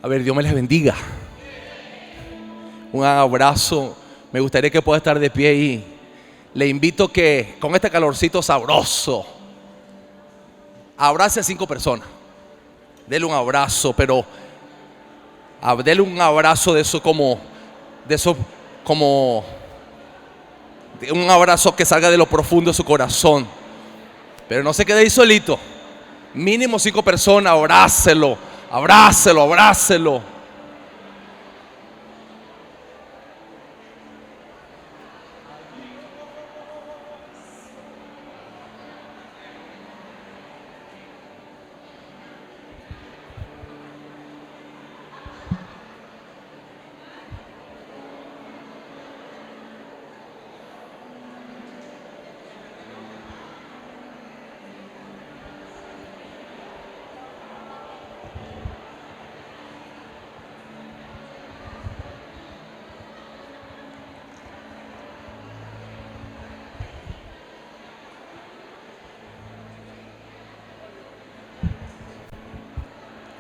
A ver, Dios me les bendiga. Un abrazo. Me gustaría que pueda estar de pie ahí. Le invito que con este calorcito sabroso abrace a 5 personas. Dele un abrazo, pero dele un abrazo de un abrazo que salga de lo profundo de su corazón. Pero no se quede ahí solito. Mínimo 5 personas, abrácelo, abrácelo, abrácelo.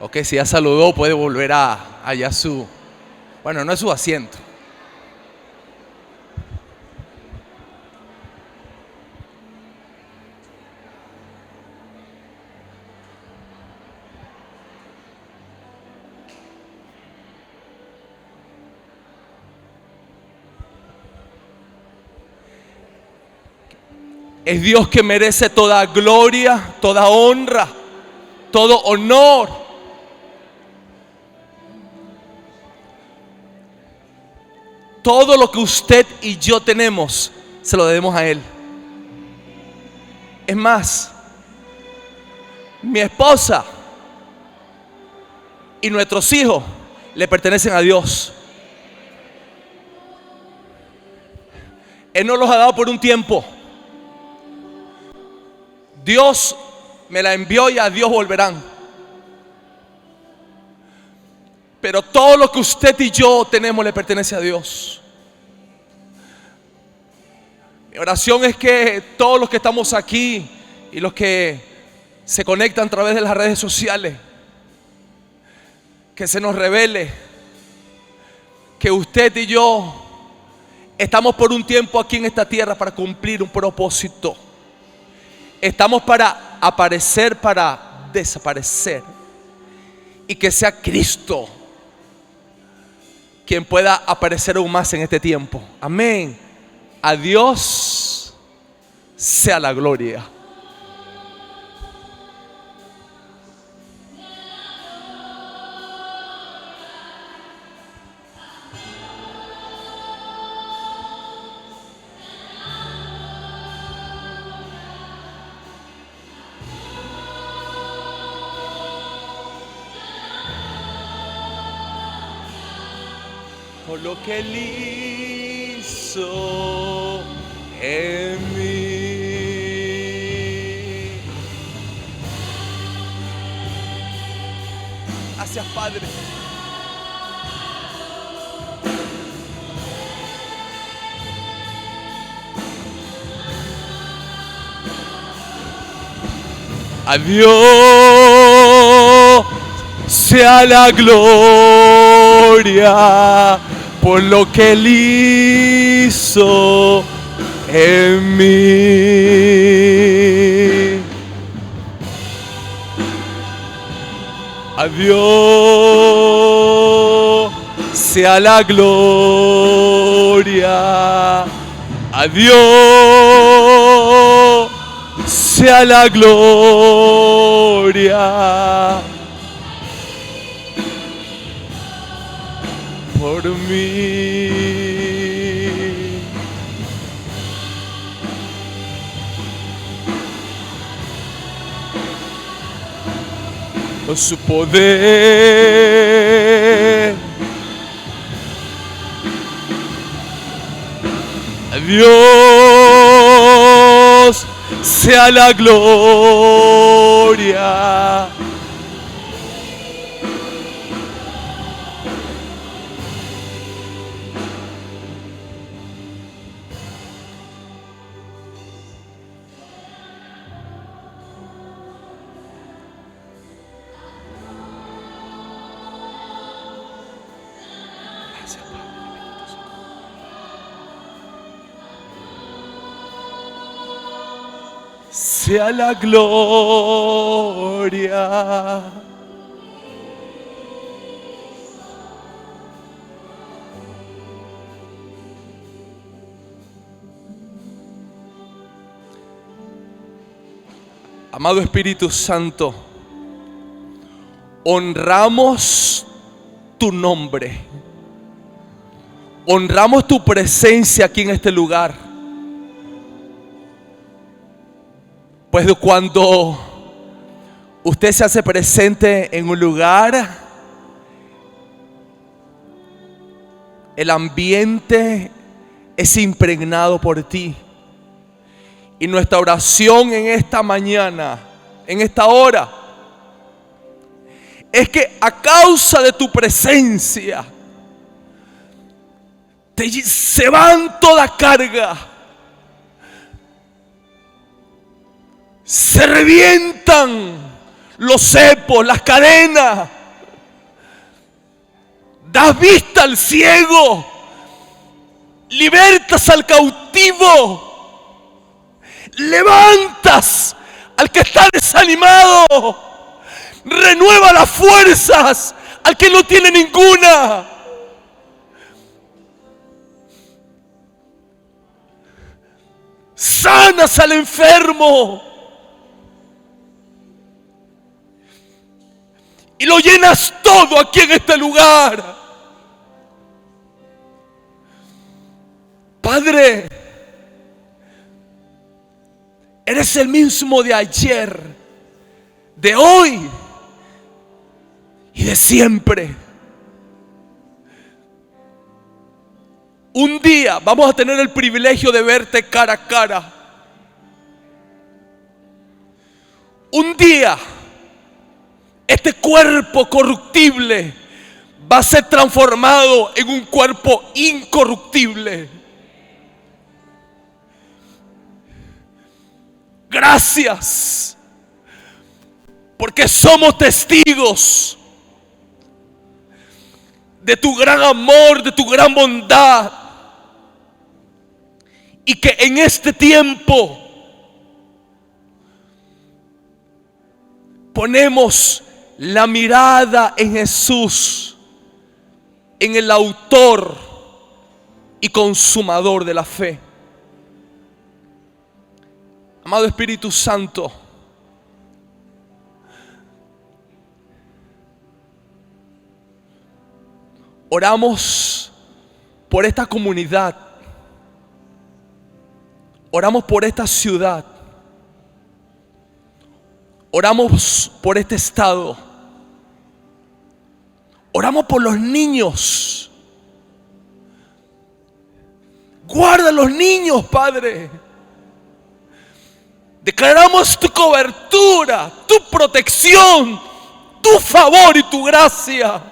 Ok, si ya saludó, puede volver allá a su... Bueno, no es su asiento. Es Dios que merece toda gloria, toda honra, todo honor. Todo lo que usted y yo tenemos, se lo debemos a Él. Es más, mi esposa y nuestros hijos le pertenecen a Dios. Él nos los ha dado por un tiempo. Dios me la envió y a Dios volverán. Pero todo lo que usted y yo tenemos le pertenece a Dios. Mi oración es que todos los que estamos aquí y los que se conectan a través de las redes sociales, que se nos revele que usted y yo estamos por un tiempo aquí en esta tierra para cumplir un propósito. Estamos para aparecer, para desaparecer. Y que sea Cristo quien pueda aparecer aún más en este tiempo. Amén. A Dios sea la gloria. Por lo que Él hizo en mí. Gracias, Padre. A Dios sea la gloria por lo que Él hizo en mí. A Dios sea la gloria. A Dios sea la gloria por mí. Con su poder. A Dios sea la gloria. Sea la gloria. Amado Espíritu Santo, honramos tu nombre, honramos tu presencia aquí en este lugar. Pues cuando usted se hace presente en un lugar, el ambiente es impregnado por ti. Y nuestra oración en esta mañana, en esta hora, es que a causa de tu presencia se van toda carga, se revientan los cepos, las cadenas, das vista al ciego, libertas al cautivo, levantas al que está desanimado, renueva las fuerzas al que no tiene ninguna. Sanas al enfermo y lo llenas todo aquí en este lugar. Padre, eres el mismo de ayer, de hoy y de siempre. Un día vamos a tener el privilegio de verte cara a cara. Un día este cuerpo corruptible va a ser transformado en un cuerpo incorruptible. Gracias, porque somos testigos de tu gran amor, de tu gran bondad, y que en este tiempo ponemos la mirada en Jesús, en el autor y consumador de la fe. Amado Espíritu Santo, oramos por esta comunidad, oramos por esta ciudad, oramos por este estado, oramos por los niños. Guarda a los niños, Padre. Declaramos tu cobertura, tu protección, tu favor y tu gracia.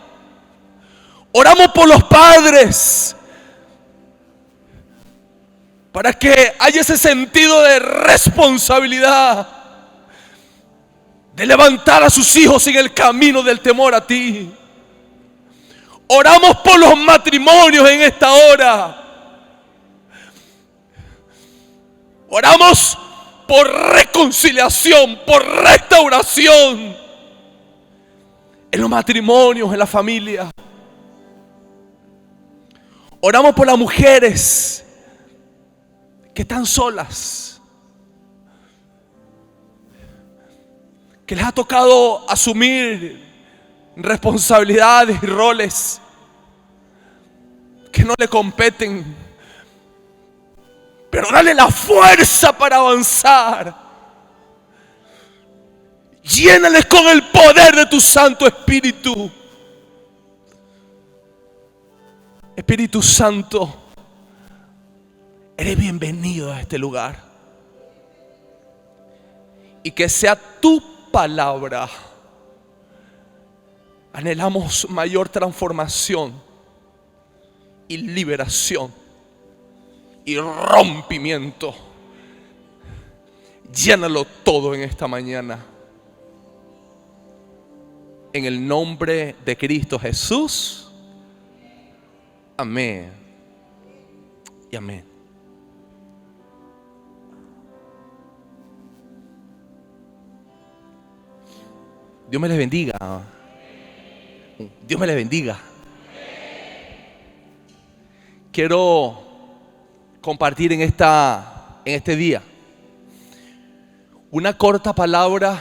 Oramos por los padres, para que haya ese sentido de responsabilidad, de levantar a sus hijos en el camino del temor a ti. Oramos por los matrimonios en esta hora. Oramos por reconciliación, por restauración en los matrimonios, en la familia. Oramos por las mujeres que están solas, que les ha tocado asumir responsabilidades y roles que no le competen. Pero dale la fuerza para avanzar. Llénales con el poder de tu Santo Espíritu. Espíritu Santo, eres bienvenido a este lugar. Y que sea tu palabra. Anhelamos mayor transformación y liberación y rompimiento. Llénalo todo en esta mañana. En el nombre de Cristo Jesús. Amén. Y amén. Dios me les bendiga. Dios me les bendiga. Quiero compartir en este día una corta palabra,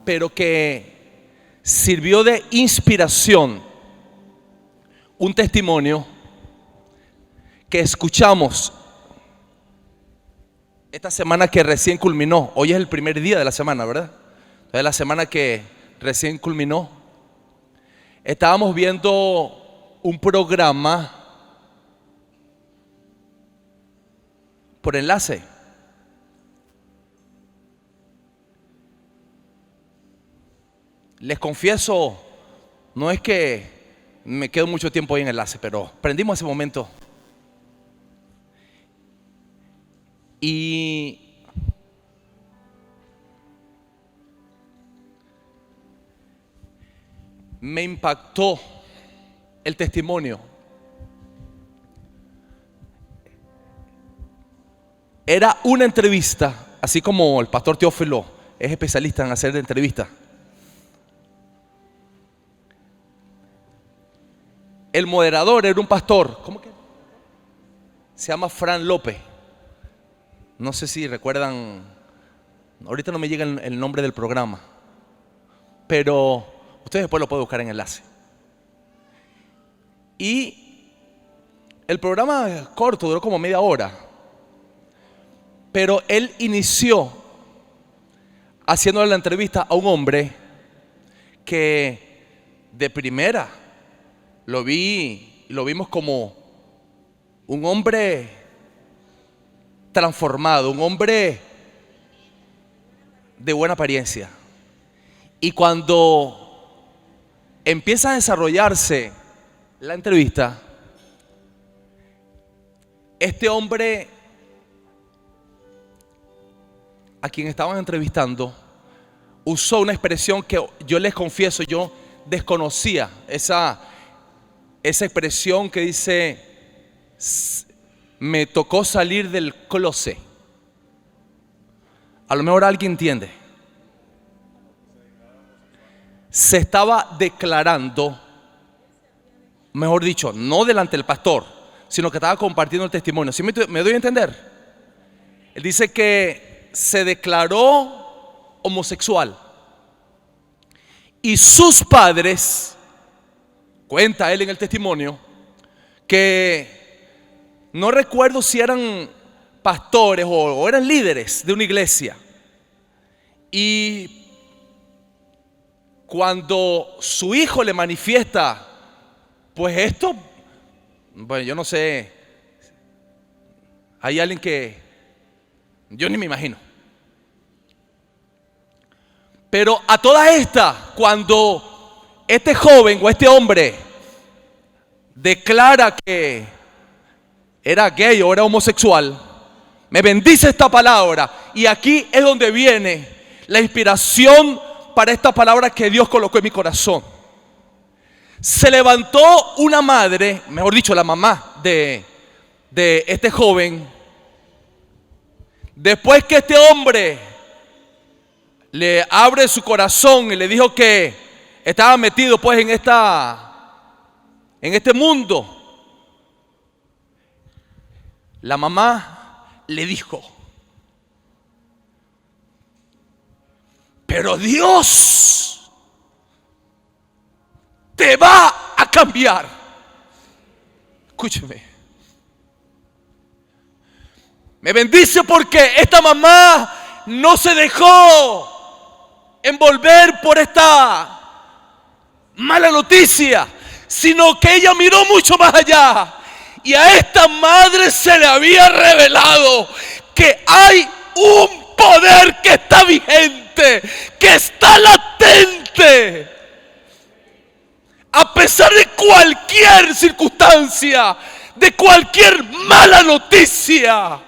pero que sirvió de inspiración, un testimonio que escuchamos esta semana que recién culminó. Hoy es el primer día de la semana, ¿verdad? Es la semana que recién culminó. Estábamos viendo un programa por enlace. Les confieso, no es que me quedo mucho tiempo ahí en enlace, pero prendimos ese momento. Y me impactó el testimonio. Era una entrevista, así como el pastor Teófilo es especialista en hacer entrevistas. El moderador era un pastor, ¿cómo que? Se llama Fran López. No sé si recuerdan, ahorita no me llega el nombre del programa, pero ustedes después lo pueden buscar en enlace. Y el programa es corto, duró como media hora, pero él inició haciéndole la entrevista a un hombre que de primera lo vimos como un hombre transformado, un hombre de buena apariencia. Y cuando empieza a desarrollarse la entrevista, este hombre a quien estaban entrevistando usó una expresión que yo les confieso, yo desconocía esa expresión que dice: me tocó salir del closet. A lo mejor alguien entiende. Se estaba declarando, mejor dicho, no delante del pastor, sino que estaba compartiendo el testimonio. ¿Sí me doy a entender? Él dice que se declaró homosexual y sus padres, cuenta él en el testimonio, que no recuerdo si eran pastores o eran líderes de una iglesia. Y cuando su hijo le manifiesta, pues esto, bueno, yo no sé, hay alguien que yo ni me imagino. Pero a todas estas, cuando este joven o este hombre declara que era gay o era homosexual, me bendice esta palabra. Y aquí es donde viene la inspiración para esta palabra que Dios colocó en mi corazón. Se levantó una madre, mejor dicho, la mamá de este joven, después que este hombre le abre su corazón y le dijo que estaba metido pues en este mundo. La mamá le dijo: pero Dios te va a cambiar. Escúcheme. Me bendice porque esta mamá no se dejó envolver por esta mala noticia, sino que ella miró mucho más allá. Y a esta madre se le había revelado que hay un poder que está vigente, que está latente, a pesar de cualquier circunstancia, de cualquier mala noticia.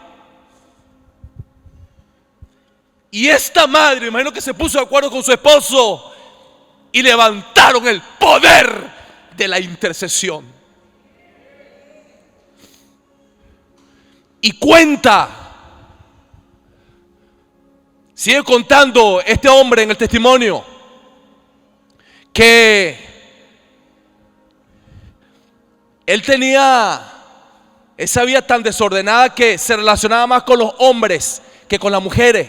Y esta madre, imagino que se puso de acuerdo con su esposo y levantaron el poder de la intercesión. Y cuenta, sigue contando este hombre en el testimonio, que él tenía esa vida tan desordenada que se relacionaba más con los hombres que con las mujeres.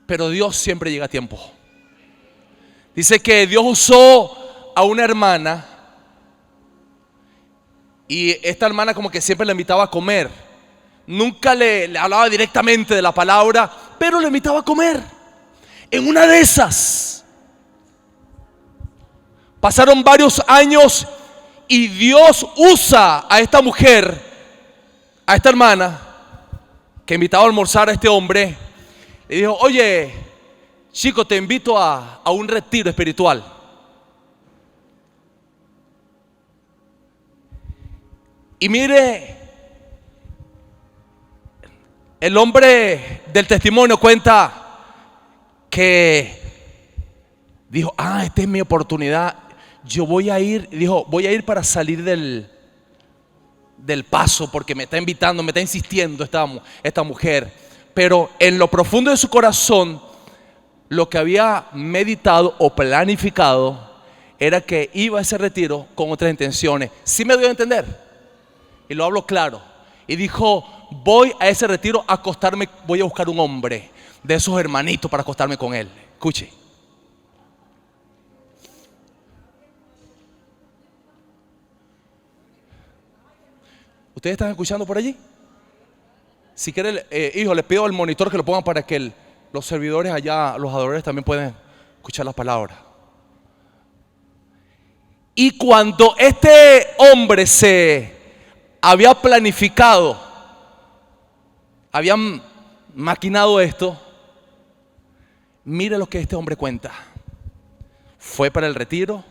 Pero Dios siempre llega a tiempo. Dice que Dios usó a una hermana, y esta hermana como que siempre le invitaba a comer. Nunca le hablaba directamente de la palabra, pero le invitaba a comer. En una de esas pasaron varios años y Dios usa a esta mujer, a esta hermana que invitaba a almorzar a este hombre. Le dijo: oye, chico, te invito a un retiro espiritual. Y mire, el hombre del testimonio cuenta que dijo: esta es mi oportunidad. Yo voy a ir, dijo, voy a ir para salir del paso, porque me está invitando, me está insistiendo esta mujer. Pero en lo profundo de su corazón, lo que había meditado o planificado era que iba a ese retiro con otras intenciones. ¿Sí me doy a entender? Y lo hablo claro. Y dijo: voy a ese retiro a acostarme, voy a buscar un hombre de esos hermanitos para acostarme con él. Escuche. ¿Ustedes están escuchando por allí? Si quieren, hijo, les pido al monitor que lo pongan para que los servidores allá, los adoradores, también puedan escuchar las palabras. Y cuando este hombre se había planificado, habían maquinado esto, mire lo que este hombre cuenta. Fue para el retiro.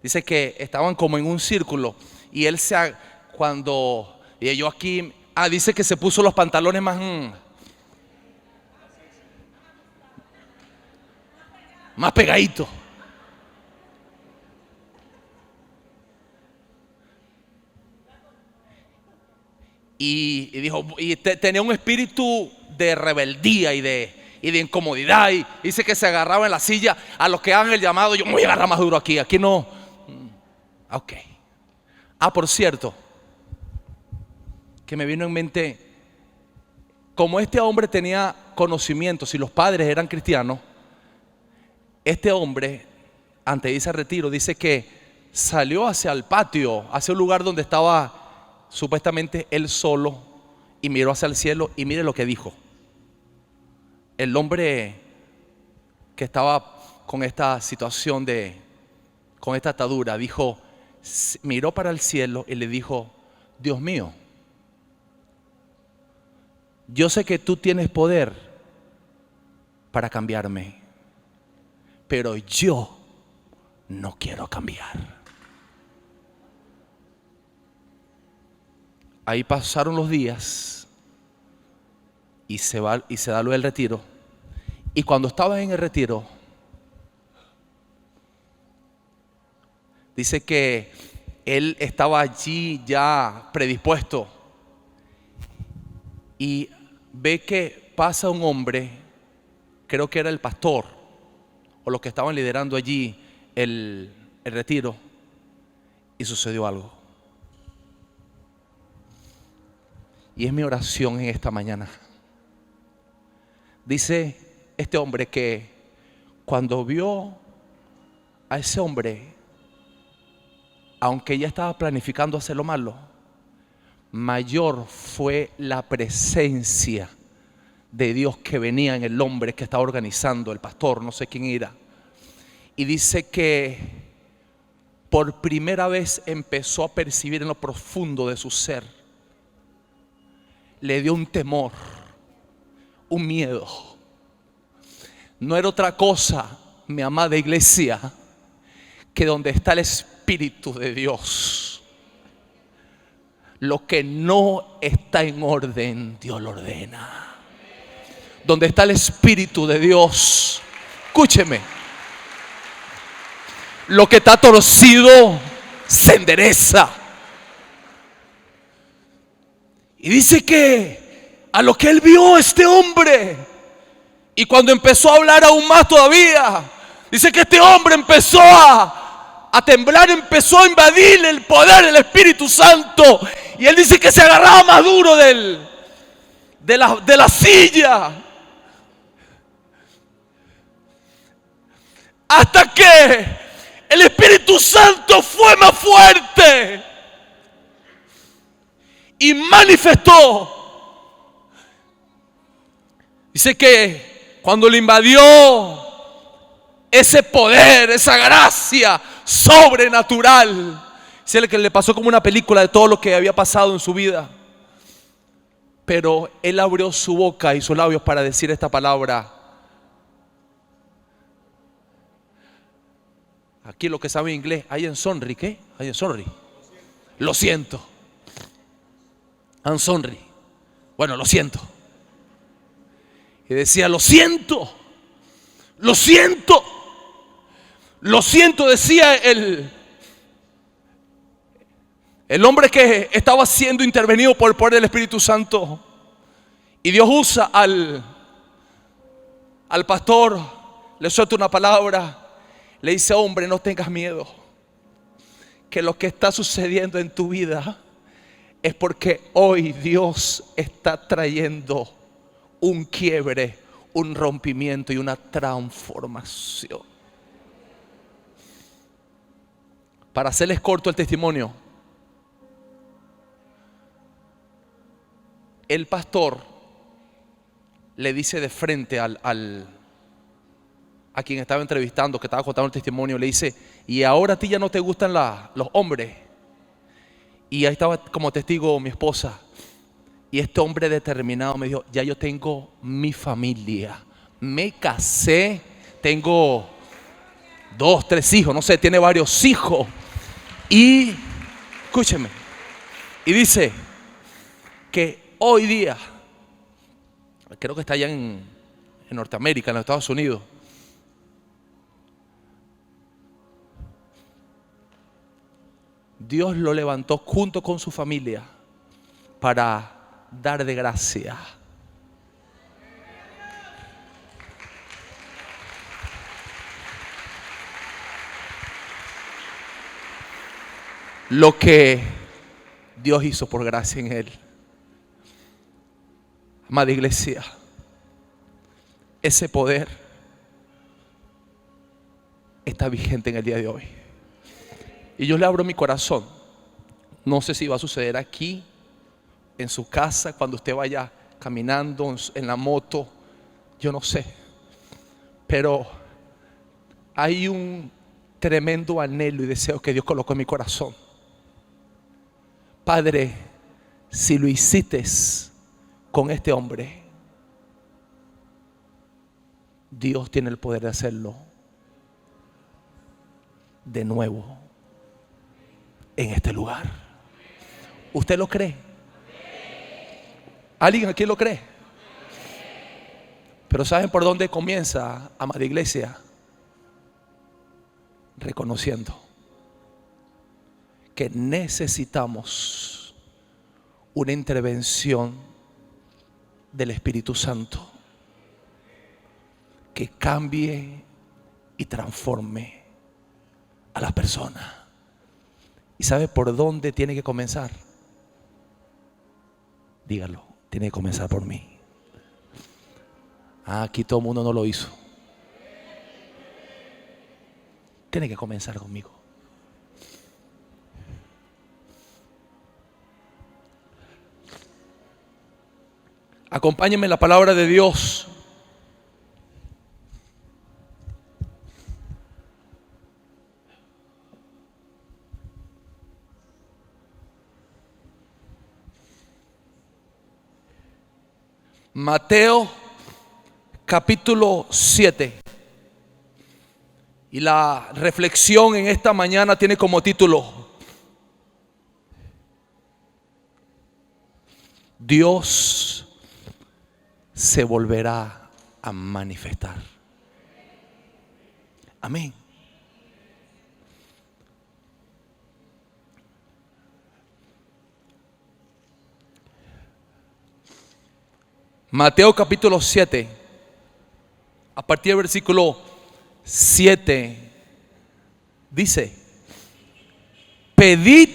Dice que estaban como en un círculo y él y yo aquí, dice que se puso los pantalones más pegaditos. Y dijo, tenía un espíritu de rebeldía y de incomodidad. Y dice que se agarraba en la silla a los que hagan el llamado. Yo me voy a agarrar más duro aquí. Aquí no. Ok. Por cierto, que me vino en mente, como este hombre tenía conocimientos y los padres eran cristianos, este hombre, antes de irse al retiro, dice que salió hacia el patio, hacia un lugar donde estaba supuestamente él solo, y miró hacia el cielo. Y mire lo que dijo el hombre que estaba con esta situación con esta atadura. Dijo, miró para el cielo y le dijo: Dios mío, yo sé que tú tienes poder para cambiarme, pero yo no quiero cambiar. Ahí pasaron los días y se da lo del retiro. Y cuando estaba en el retiro, dice que él estaba allí ya predispuesto y ve que pasa un hombre, creo que era el pastor o los que estaban liderando allí el retiro, y sucedió algo. Y es mi oración en esta mañana. Dice este hombre que cuando vio a ese hombre, aunque ya estaba planificando hacer lo malo, mayor fue la presencia de Dios que venía en el hombre que estaba organizando, el pastor, no sé quién era. Y dice que por primera vez empezó a percibir en lo profundo de su ser, le dio un temor, un miedo. No era otra cosa, mi amada iglesia, que donde está el Espíritu de Dios, lo que no está en orden, Dios lo ordena. Donde está el Espíritu de Dios, escúcheme, lo que está torcido, se endereza. Y dice que a lo que él vio este hombre, y cuando empezó a hablar aún más todavía, dice que este hombre empezó a temblar, empezó a invadir el poder del Espíritu Santo. Y él dice que se agarraba más duro de la silla, hasta que el Espíritu Santo fue más fuerte y manifestó. Dice que cuando le invadió ese poder, esa gracia sobrenatural, dice que le pasó como una película de todo lo que había pasado en su vida. Pero él abrió su boca y sus labios para decir esta palabra. Aquí lo que sabe inglés, I am sorry, ¿qué? I am sorry. Lo siento. I'm sorry. Bueno, lo siento. Y decía, lo siento. Lo siento. Lo siento, decía el hombre que estaba siendo intervenido por el poder del Espíritu Santo. Y Dios usa al pastor, le suelta una palabra, le dice, hombre, no tengas miedo, que lo que está sucediendo en tu vida es porque hoy Dios está trayendo un quiebre, un rompimiento y una transformación. Para hacerles corto el testimonio, el pastor le dice de frente a quien estaba entrevistando, que estaba contando el testimonio, le dice, y ahora a ti ya no te gustan los hombres. Y ahí estaba como testigo mi esposa. Y este hombre determinado me dijo, ya yo tengo mi familia, me casé, tengo 2, 3 hijos, no sé, tiene varios hijos. Y escúcheme, y dice que hoy día, creo que está allá en Norteamérica, en los Estados Unidos, Dios lo levantó junto con su familia para dar de gracia. Lo que Dios hizo por gracia en él. Amada iglesia, ese poder está vigente en el día de hoy. Y yo le abro mi corazón. No sé si va a suceder aquí, en su casa, cuando usted vaya caminando en la moto, yo no sé. Pero hay un tremendo anhelo y deseo que Dios colocó en mi corazón. Padre, si lo hiciste con este hombre, Dios tiene el poder de hacerlo de nuevo en este lugar. ¿Usted lo cree? ¿Alguien aquí lo cree? Pero ¿saben por dónde comienza, amada iglesia? Reconociendo que necesitamos una intervención del Espíritu Santo que cambie y transforme a las personas. ¿Y sabe por dónde tiene que comenzar? Dígalo, tiene que comenzar por mí. Aquí todo el mundo no lo hizo. Tiene que comenzar conmigo. Acompáñenme en la palabra de Dios. Mateo capítulo 7. Y la reflexión en esta mañana tiene como título: Dios se volverá a manifestar. Amén. Mateo capítulo 7, a partir del versículo 7, dice: pedid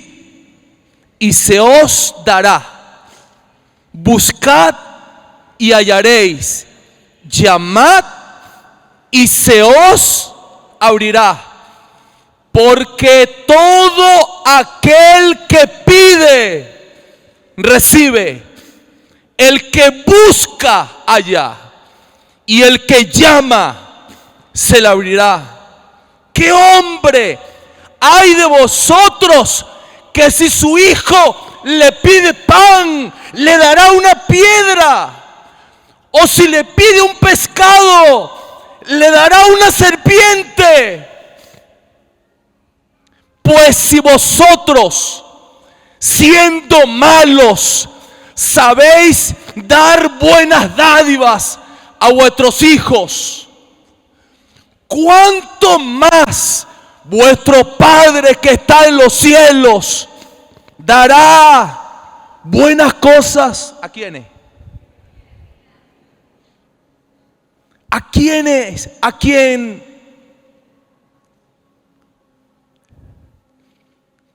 y se os dará, buscad y hallaréis, llamad y se os abrirá. Porque todo aquel que pide, recibe; el que busca, halla; y el que llama, se le abrirá. ¿Qué hombre hay de vosotros que si su hijo le pide pan, le dará una piedra? O si le pide un pescado, le dará una serpiente. Pues si vosotros, siendo malos, sabéis dar buenas dádivas a vuestros hijos, ¿cuánto más vuestro Padre que está en los cielos dará buenas cosas? ¿A quiénes? ¿A quiénes? ¿A quién?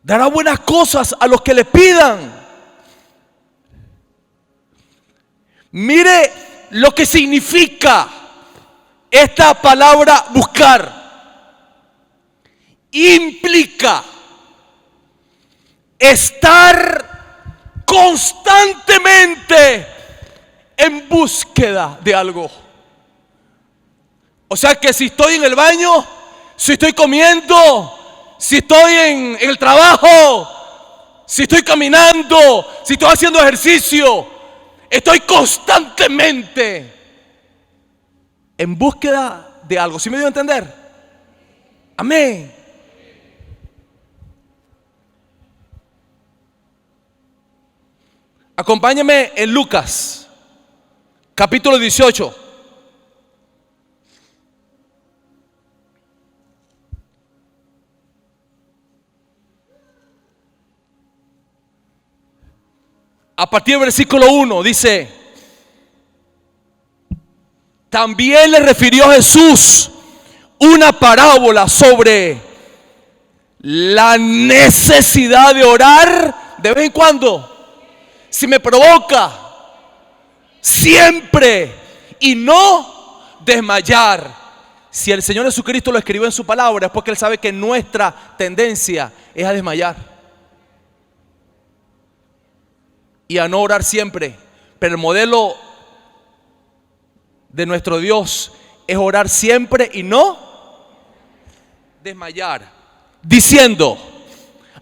Dará buenas cosas a los que le pidan. Mire lo que significa esta palabra buscar. Implica estar constantemente en búsqueda de algo. O sea que si estoy en el baño, si estoy comiendo, si estoy en el trabajo, si estoy caminando, si estoy haciendo ejercicio, estoy constantemente en búsqueda de algo. ¿Sí me dio a entender? Amén. Acompáñame en Lucas, capítulo 18. A partir del versículo 1 dice: también le refirió Jesús una parábola sobre la necesidad de orar de vez en cuando. Si me provoca, siempre, y no desmayar. Si el Señor Jesucristo lo escribió en su palabra, es porque Él sabe que nuestra tendencia es a desmayar y a no orar siempre. Pero el modelo de nuestro Dios es orar siempre y no desmayar. Diciendo: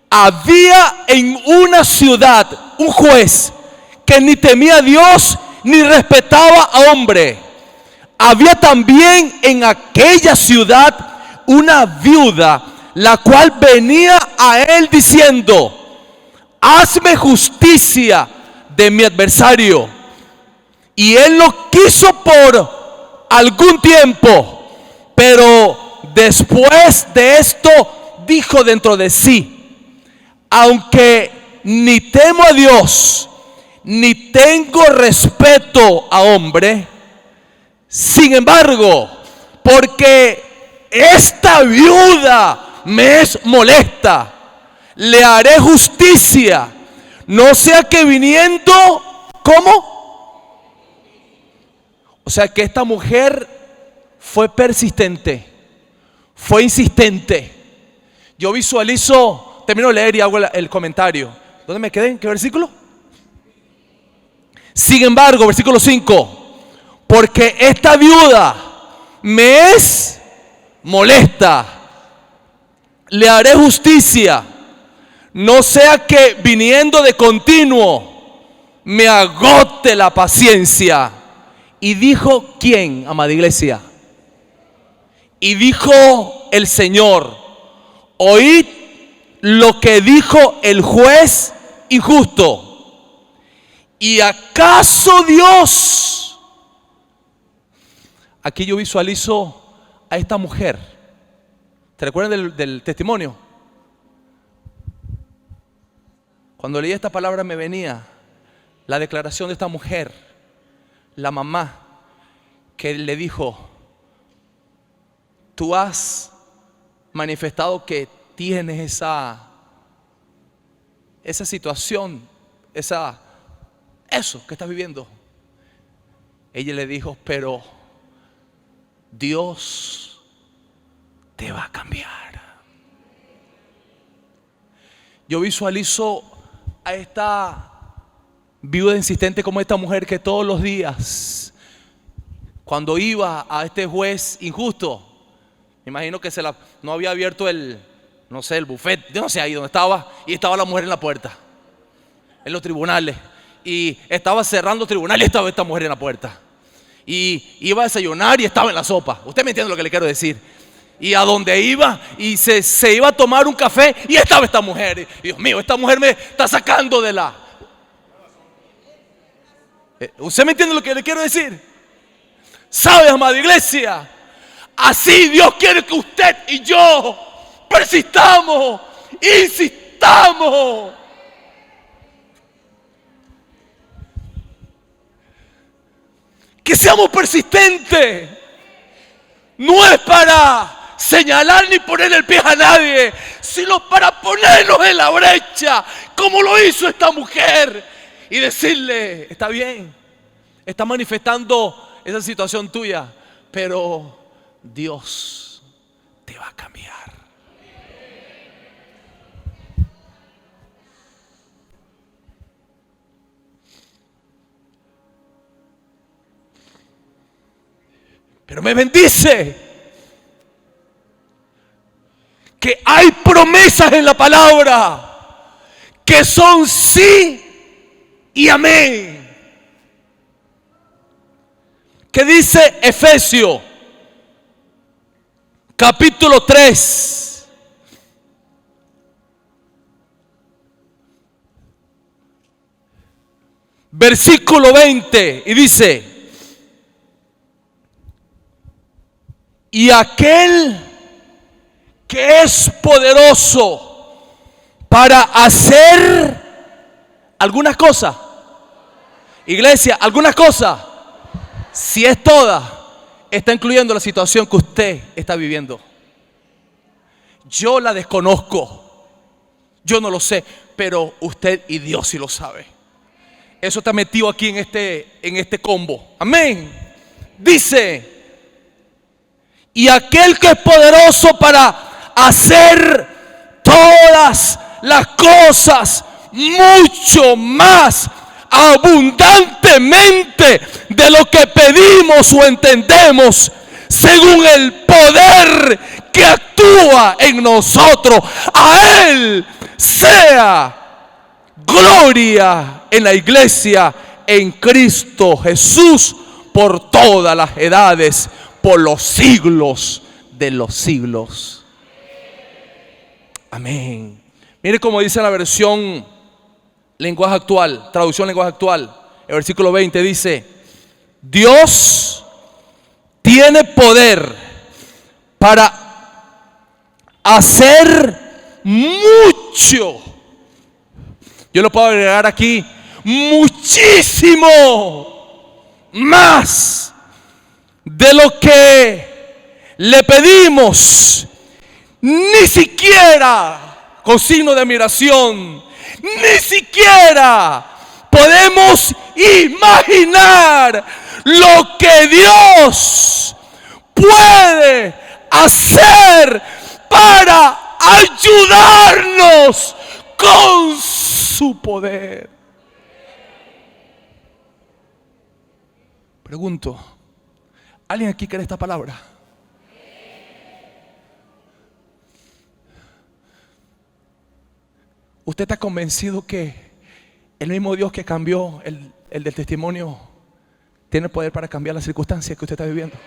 había en una ciudad un juez que ni temía a Dios ni respetaba a hombre. Había también en aquella ciudad una viuda, la cual venía a él diciendo: hazme justicia de mi adversario. Y él lo quiso por algún tiempo, pero después de esto dijo dentro de sí: aunque ni temo a Dios ni tengo respeto a hombre, sin embargo, porque esta viuda me es molesta, le haré justicia, no sea que viniendo, ¿cómo? O sea que esta mujer fue persistente, fue insistente. Yo visualizo, termino de leer y hago el comentario. ¿Dónde me quedé? ¿En qué versículo? Sin embargo, versículo 5: porque esta viuda me es molesta, le haré justicia, no sea que viniendo de continuo me agote la paciencia. Y dijo, ¿quién, amada iglesia? Y dijo el Señor: oíd lo que dijo el juez injusto. ¿Y acaso Dios? Aquí yo visualizo a esta mujer. ¿Te recuerdan del testimonio? Cuando leí esta palabra me venía la declaración de esta mujer, la mamá que le dijo: tú has manifestado que tienes esa situación, eso que estás viviendo. Ella le dijo: pero Dios te va a cambiar. Yo visualizo a esta viuda insistente como esta mujer que todos los días, cuando iba a este juez injusto, me imagino que no había abierto el buffet, yo no sé ahí donde estaba, y estaba la mujer en la puerta, en los tribunales, y estaba cerrando tribunales y estaba esta mujer en la puerta, y iba a desayunar y estaba en la sopa. Usted me entiende lo que le quiero decir. Y a donde iba y se iba a tomar un café y estaba esta mujer. Y Dios mío, esta mujer me está sacando de la... ¿Usted me entiende lo que le quiero decir? ¿Sabe, amada iglesia? Así Dios quiere que usted y yo persistamos, insistamos. Que seamos persistentes. No es para señalar ni poner el pie a nadie, sino para ponernos en la brecha, como lo hizo esta mujer, y decirle: está bien, está manifestando esa situación tuya, pero Dios te va a cambiar. Pero me bendice que hay promesas en la palabra que son sí y amén. ¿Qué dice Efesios capítulo 3? Versículo 20, y dice: y aquel que es poderoso para hacer algunas cosas. Iglesia, algunas cosas. Si es toda, está incluyendo la situación que usted está viviendo. Yo la desconozco, yo no lo sé, pero usted y Dios sí lo sabe. Eso está metido aquí en este combo. Amén. Dice: y aquel que es poderoso para hacer todas las cosas mucho más abundantemente de lo que pedimos o entendemos, según el poder que actúa en nosotros. A Él sea gloria en la iglesia, en Cristo Jesús, por todas las edades, por los siglos de los siglos. Amén. Mire cómo dice la versión lenguaje actual, traducción lenguaje actual. El versículo 20 dice: Dios tiene poder para hacer mucho. Yo lo puedo agregar aquí: muchísimo más de lo que le pedimos, ni siquiera, con signo de admiración, ni siquiera podemos imaginar lo que Dios puede hacer para ayudarnos con su poder. Pregunto: ¿alguien aquí cree esta palabra? ¿Usted está convencido que el mismo Dios que cambió el del testimonio tiene el poder para cambiar las circunstancias que usted está viviendo?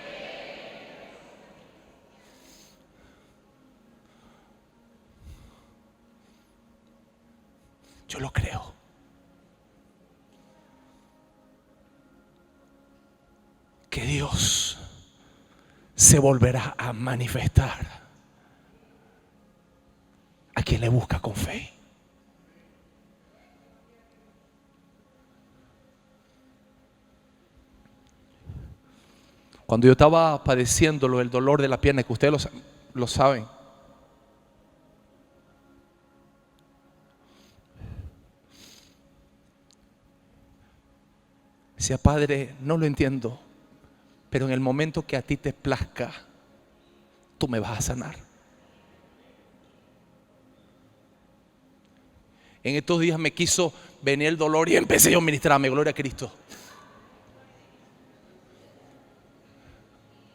Yo lo creo. Que Dios se volverá a manifestar a quien le busca con fe. Cuando yo estaba padeciendo el dolor de la pierna, que ustedes lo saben, decía: Padre, no lo entiendo, pero en el momento que a ti te plazca, tú me vas a sanar. En estos días me quiso venir el dolor y empecé yo a ministrarme, gloria a Cristo.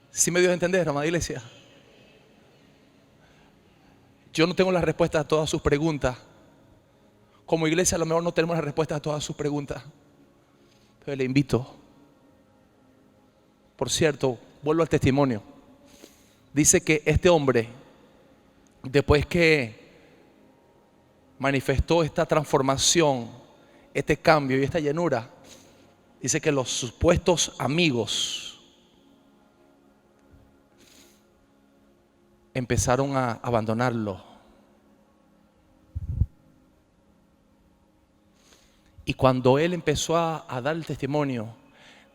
¿Sí me dio a entender, amada iglesia? Yo no tengo las respuestas a todas sus preguntas. Como iglesia a lo mejor no tenemos las respuestas a todas sus preguntas, pero le invito. Por cierto, vuelvo al testimonio. Dice que este hombre, después que manifestó esta transformación, este cambio y esta llenura, dice que los supuestos amigos empezaron a abandonarlo. Y cuando él empezó a dar el testimonio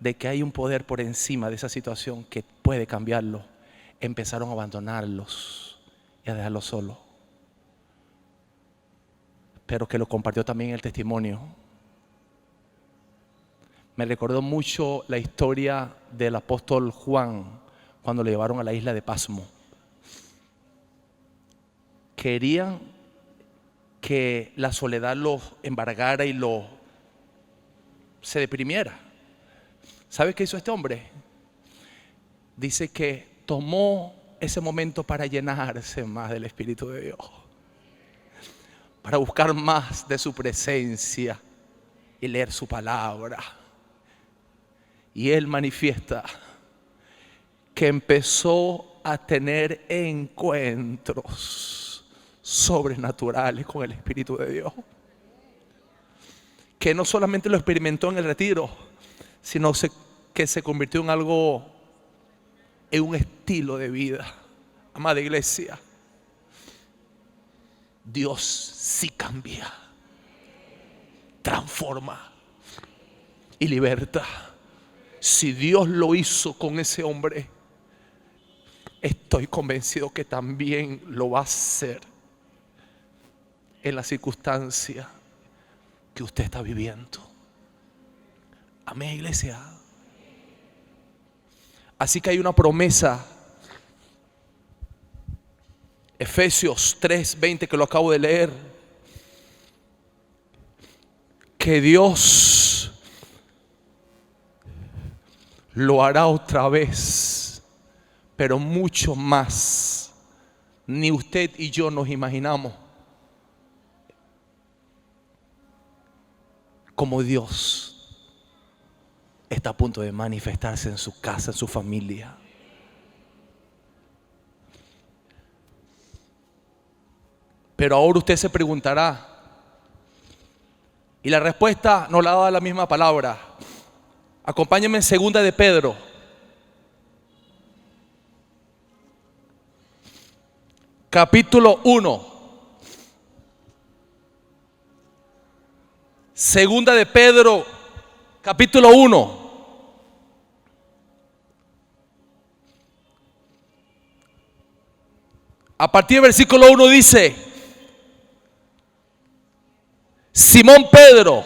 de que hay un poder por encima de esa situación que puede cambiarlo, empezaron a abandonarlos y a dejarlos solos. Pero que lo compartió también el testimonio. Me recordó mucho la historia del apóstol Juan cuando le llevaron a la isla de Pasmo. Querían que la soledad los embargara y se deprimiera. ¿Sabe qué hizo este hombre? Dice que tomó ese momento para llenarse más del Espíritu de Dios, para buscar más de su presencia y leer su palabra. Y él manifiesta que empezó a tener encuentros sobrenaturales con el Espíritu de Dios, que no solamente lo experimentó en el retiro, sino que se convirtió en algo, en un estilo de vida. Amada iglesia, Dios sí cambia, transforma y liberta. Si Dios lo hizo con ese hombre, estoy convencido que también lo va a hacer en la circunstancia que usted está viviendo. Amén, iglesia. Así que hay una promesa, Efesios 3:20, que lo acabo de leer, que Dios lo hará otra vez, pero mucho más. Ni usted y yo nos imaginamos cómo Dios está a punto de manifestarse en su casa, en su familia. Pero ahora usted se preguntará, y la respuesta nos la da la misma palabra. Acompáñenme en 2 de Pedro, capítulo 1. 2 de Pedro, capítulo 1. A partir del versículo 1 dice: Simón Pedro,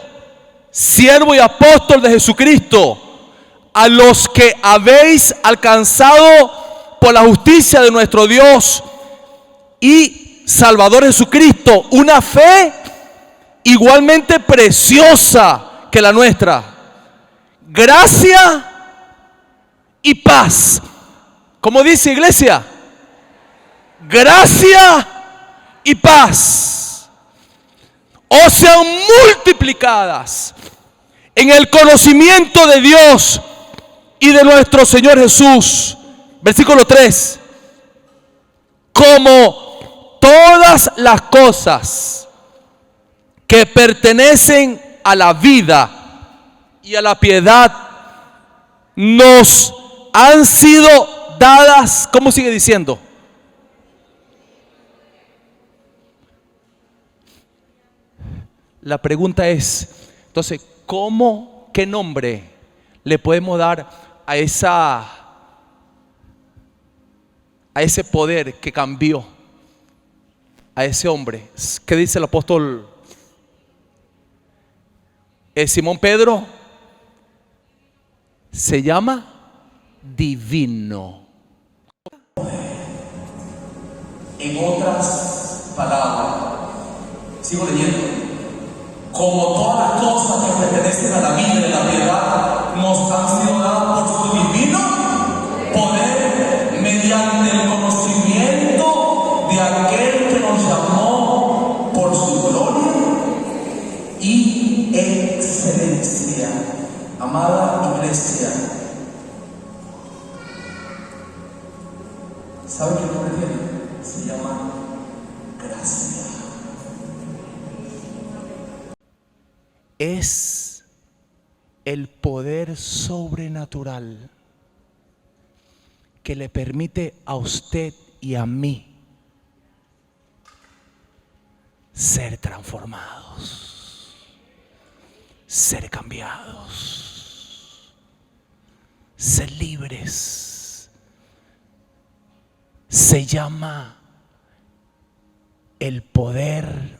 siervo y apóstol de Jesucristo, a los que habéis alcanzado por la justicia de nuestro Dios y Salvador Jesucristo una fe igualmente preciosa que la nuestra. Gracia y paz. ¿Cómo dice, iglesia? Gracia y paz os sean multiplicadas en el conocimiento de Dios y de nuestro Señor Jesús. Versículo 3. Como todas las cosas que pertenecen a la vida y a la piedad nos han sido dadas. ¿Cómo sigue diciendo? La pregunta es, entonces, ¿qué nombre le podemos dar a esa a ese poder que cambió a ese hombre. ¿Qué dice el apóstol Simón Pedro? Se llama divino. En otras palabras, sigo leyendo. Como todas las cosas que pertenecen a la vida y a la piedad nos han sido dadas por su divino poder, mediante el conocimiento de aquel que nos llamó por su gloria y excelencia. Amada iglesia, ¿sabe qué nombre tiene? Se llama gracia. Es el poder sobrenatural que le permite a usted y a mí ser transformados, ser cambiados, ser libres. Se llama el poder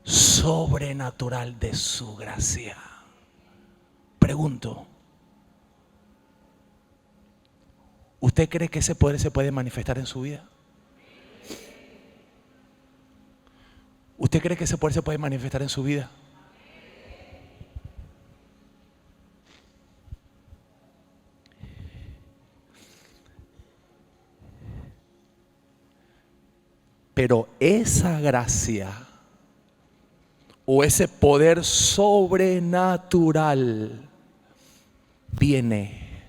sobrenatural de su gracia. Pregunto, ¿usted cree que ese poder se puede manifestar en su vida? ¿Usted cree que ese poder se puede manifestar en su vida? Pero esa gracia o ese poder sobrenatural viene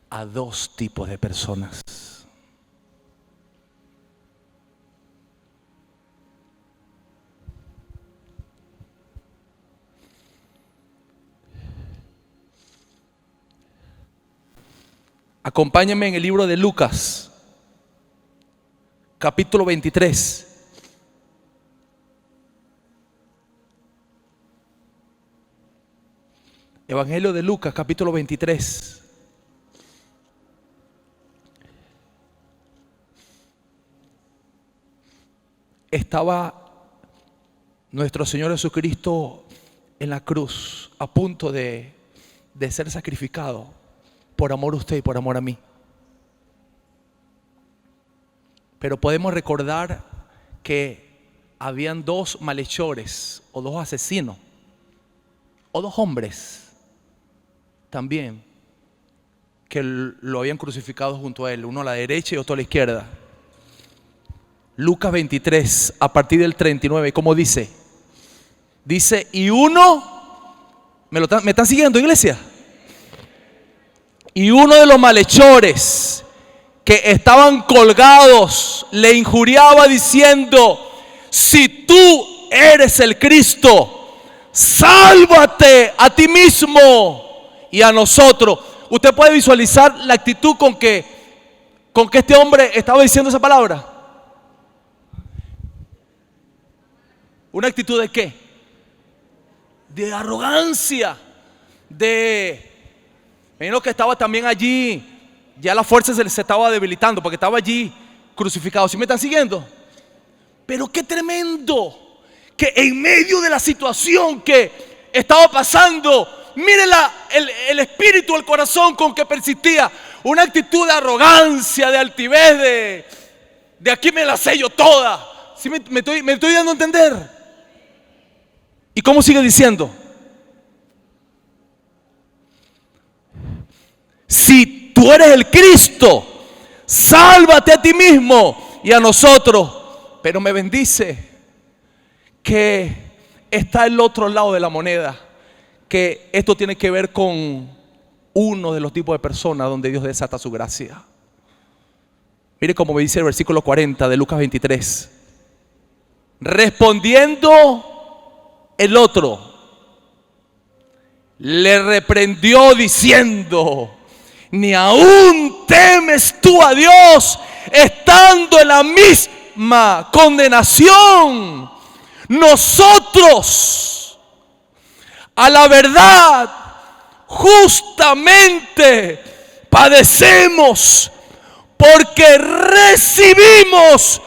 a dos tipos de personas. Acompáñenme en el libro de Lucas, capítulo 23. Evangelio de Lucas, capítulo 23. Estaba nuestro Señor Jesucristo en la cruz, a punto de ser sacrificado por amor a usted y por amor a mí. Pero podemos recordar que habían dos malhechores o dos asesinos o dos hombres también que lo habían crucificado junto a él, uno a la derecha y otro a la izquierda. Lucas 23, a partir del 39, ¿cómo dice? Dice, y uno, ¿me están siguiendo, iglesia? Y uno de los malhechores que estaban colgados le injuriaba diciendo, si tú eres el Cristo, sálvate a ti mismo y a nosotros. Usted puede visualizar la actitud con que este hombre estaba diciendo esa palabra. ¿Una actitud de qué? De arrogancia, me imagino que estaba también allí, ya la fuerza se estaba debilitando porque estaba allí crucificado. ¿Sí me están siguiendo? Pero qué tremendo que en medio de la situación que estaba pasando, mire el espíritu, el corazón con que persistía. Una actitud de arrogancia, de altivez, de aquí me la sé yo toda. ¿Sí me estoy dando a entender? ¿Y cómo sigue diciendo? Si tú eres el Cristo, sálvate a ti mismo y a nosotros. Pero me bendice que está el otro lado de la moneda, que esto tiene que ver con uno de los tipos de personas donde Dios desata su gracia. Mire cómo me dice el versículo 40 de Lucas 23. Respondiendo el otro, le reprendió diciendo, ni aún temes tú a Dios, estando en la misma condenación. Nosotros, a la verdad, justamente padecemos porque recibimos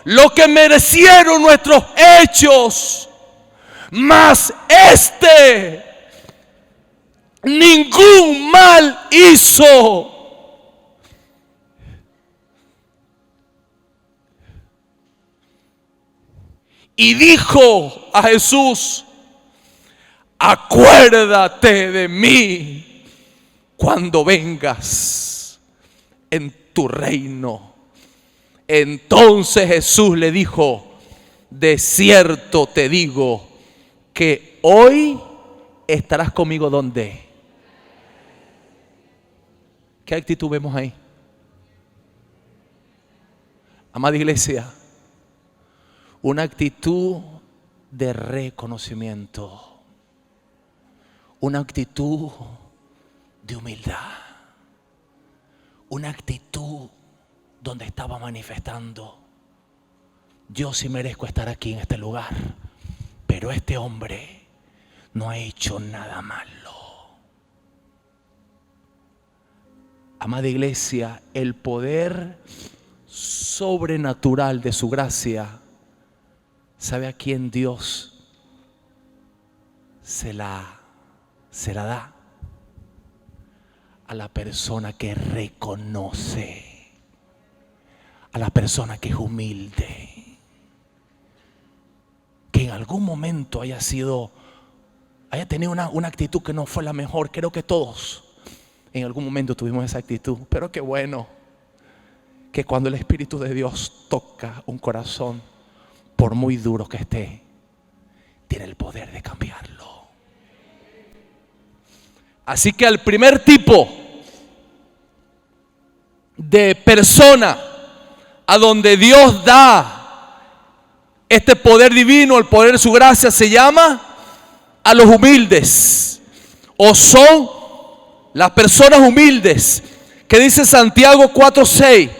lo que merecieron nuestros hechos, mas ningún mal hizo. Y dijo a Jesús: acuérdate de mí cuando vengas en tu reino. Entonces Jesús le dijo: de cierto te digo que hoy estarás conmigo. ¿Dónde? ¿Qué actitud vemos ahí? Amada iglesia, una actitud de reconocimiento, una actitud de humildad, una actitud donde estaba manifestando: yo sí merezco estar aquí en este lugar, pero este hombre no ha hecho nada malo. Amada iglesia, el poder sobrenatural de su gracia, ¿sabe a quién Dios se la da? A la persona que reconoce, a la persona que es humilde, que en algún momento haya tenido una actitud que no fue la mejor. Creo que todos en algún momento tuvimos esa actitud, pero qué bueno que cuando el Espíritu de Dios toca un corazón, por muy duro que esté, tiene el poder de cambiarlo. Así que al primer tipo de persona a donde Dios da este poder divino, el poder de su gracia, se llama a los humildes, o son las personas humildes, que dice Santiago 4:6.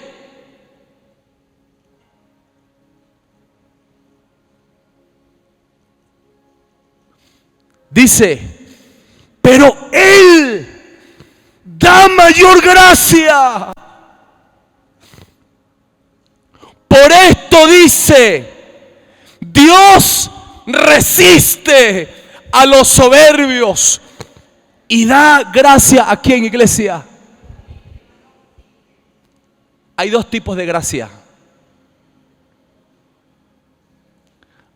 Dice: pero Él da mayor gracia. Por esto dice: Dios resiste a los soberbios y da gracia. ¿A quién, iglesia? Hay dos tipos de gracia.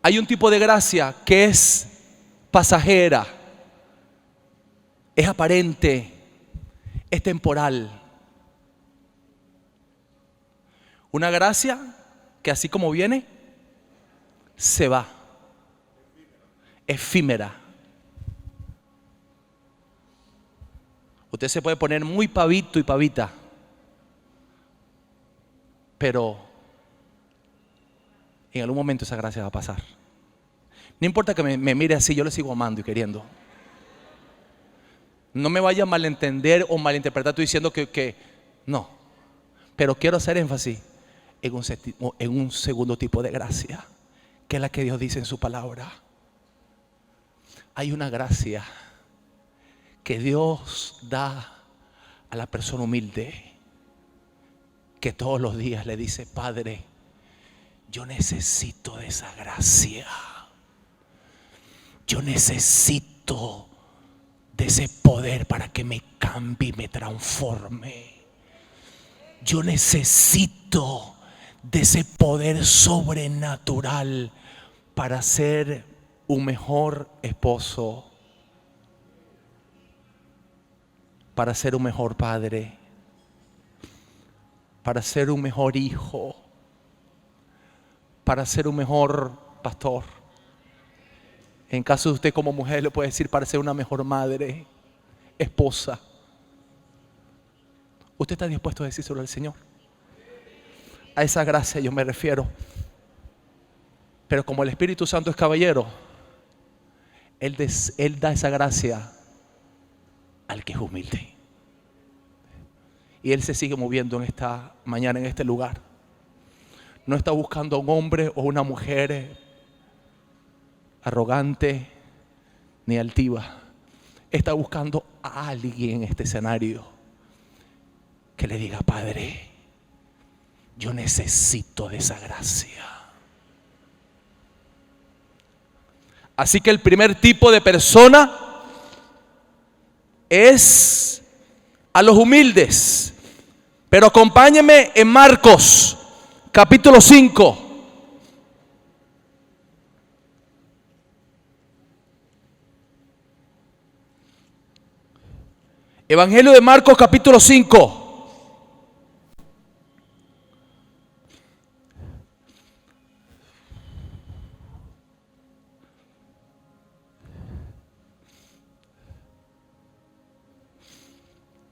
Hay un tipo de gracia que es pasajera, es aparente, es temporal. Una gracia que así como viene, se va. Efímera. Usted se puede poner muy pavito y pavita, pero en algún momento esa gracia va a pasar. No importa que me mire así, yo le sigo amando y queriendo. No me vaya a malentender o malinterpretar. Estoy diciendo que no. Pero quiero hacer énfasis en un segundo tipo de gracia, que es la que Dios dice en su palabra. Hay una gracia que Dios da a la persona humilde, que todos los días le dice: Padre, yo necesito de esa gracia. Yo necesito de ese poder para que me cambie y me transforme. Yo necesito de ese poder sobrenatural para ser un mejor esposo, para ser un mejor padre, para ser un mejor hijo, para ser un mejor pastor. En caso de usted como mujer, le puede decir: para ser una mejor madre, esposa. ¿Usted está dispuesto a decírselo al Señor? A esa gracia yo me refiero. Pero como el Espíritu Santo es caballero, Él da esa gracia al que es humilde. Y Él se sigue moviendo en esta mañana, en este lugar. No está buscando a un hombre o una mujer arrogante ni altiva. Está buscando a alguien en este escenario que le diga: Padre, Yo necesito de esa gracia. Así que el primer tipo de persona es a los humildes. Pero acompáñenme en Marcos, capítulo 5. Evangelio de Marcos, capítulo 5.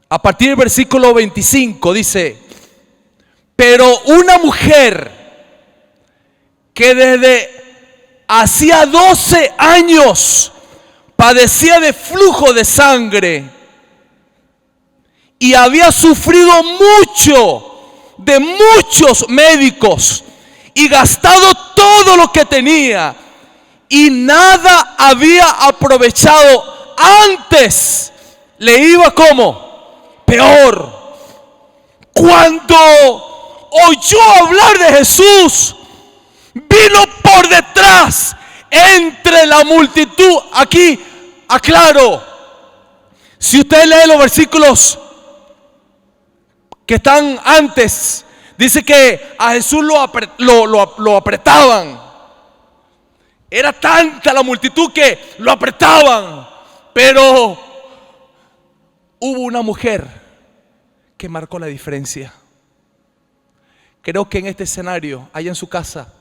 A partir del versículo 25 dice: pero una mujer que desde hacía 12 años padecía de flujo de sangre y había sufrido mucho de muchos médicos y gastado todo lo que tenía y nada había aprovechado, antes le iba como peor. Cuando oyó hablar de Jesús, vino por detrás entre la multitud. Aquí aclaro, si usted lee los versículos que están antes, dice que a Jesús lo apretaban. Era tanta la multitud que lo apretaban. Pero hubo una mujer que marcó la diferencia. Creo que en este escenario, allá en su casa,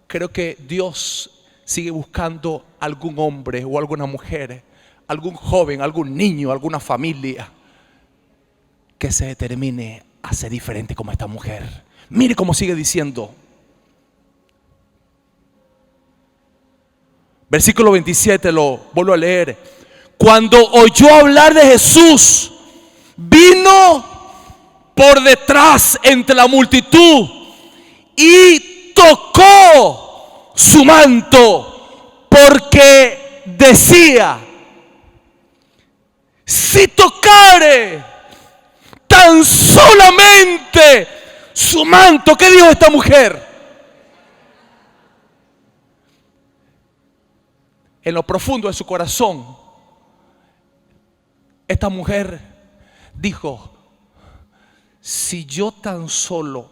creo que Dios sigue buscando algún hombre o alguna mujer, algún joven, algún niño, alguna familia que se determine a ser diferente como esta mujer. Mire cómo sigue diciendo. Versículo 27, lo vuelvo a leer. Cuando oyó hablar de Jesús, vino por detrás entre la multitud y tocó su manto, porque decía: si tocare tan solamente su manto. ¿Qué dijo esta mujer? En lo profundo de su corazón, esta mujer dijo: si yo tan solo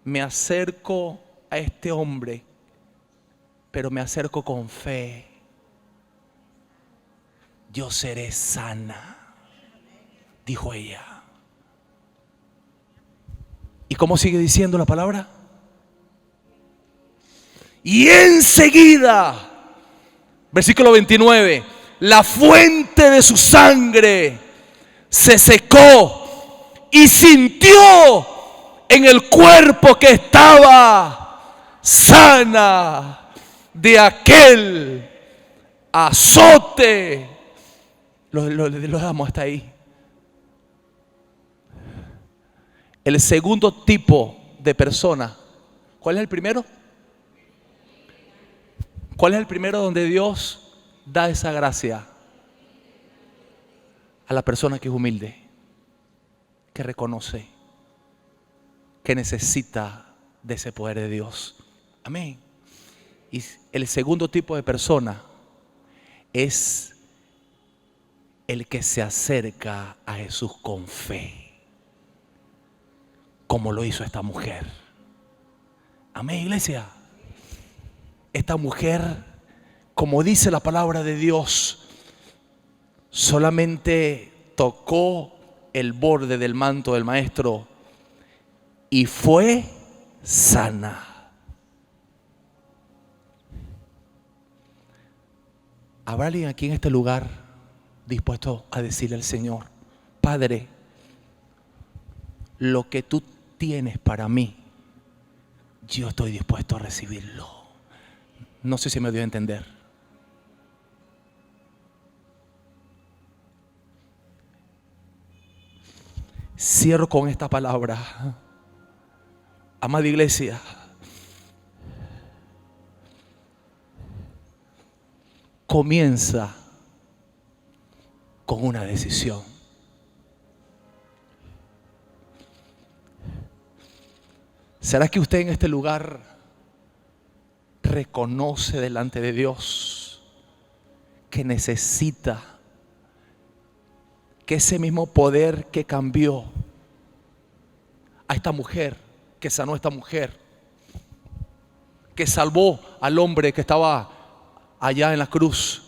me acerco a este hombre, pero me acerco con fe, yo seré sana, dijo ella. ¿Y cómo sigue diciendo la palabra? Y enseguida, versículo 29, la fuente de su sangre se secó y sintió en el cuerpo que estaba sana de aquel azote. Lo damos hasta ahí. El segundo tipo de persona, ¿cuál es el primero? ¿Cuál es el primero donde Dios da esa gracia? A la persona que es humilde, que reconoce que necesita de ese poder de Dios. Amén. Y el segundo tipo de persona es el que se acerca a Jesús con fe, como lo hizo esta mujer. Amén, iglesia. Esta mujer, como dice la palabra de Dios, solamente tocó el borde del manto del maestro y fue sana. ¿Habrá alguien aquí en este lugar dispuesto a decirle al Señor: Padre, lo que tú tienes para mí, yo estoy dispuesto a recibirlo? No sé si me dio a entender. Cierro con esta palabra. Amada iglesia, comienza con una decisión. ¿Será que usted en este lugar reconoce delante de Dios que necesita que ese mismo poder que cambió a esta mujer, que sanó a esta mujer, que salvó al hombre que estaba allá en la cruz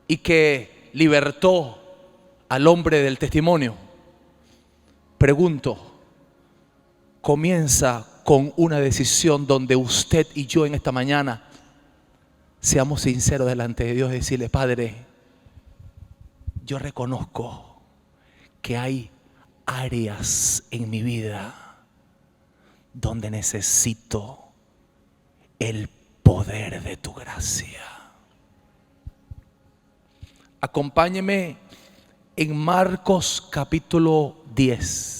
y que libertó al hombre del testimonio? Pregunto, comienza con una decisión donde usted y yo en esta mañana seamos sinceros delante de Dios y decirle: Padre, yo reconozco que hay áreas en mi vida donde necesito el poder de tu gracia. Acompáñeme en Marcos capítulo 10.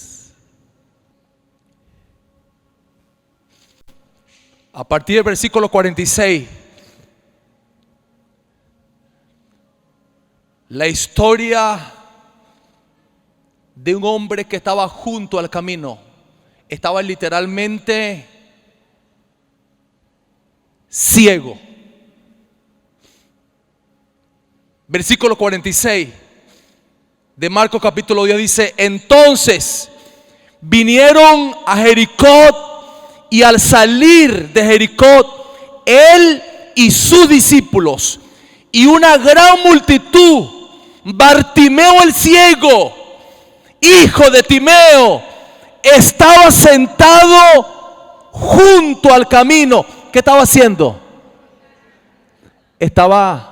A partir del versículo 46. La historia de un hombre que estaba junto al camino. Estaba literalmente ciego. Versículo 46 de Marcos capítulo 10 dice: entonces vinieron a Jericó, y al salir de Jericó, él y sus discípulos y una gran multitud, Bartimeo el ciego, hijo de Timeo, estaba sentado junto al camino. ¿Qué estaba haciendo? Estaba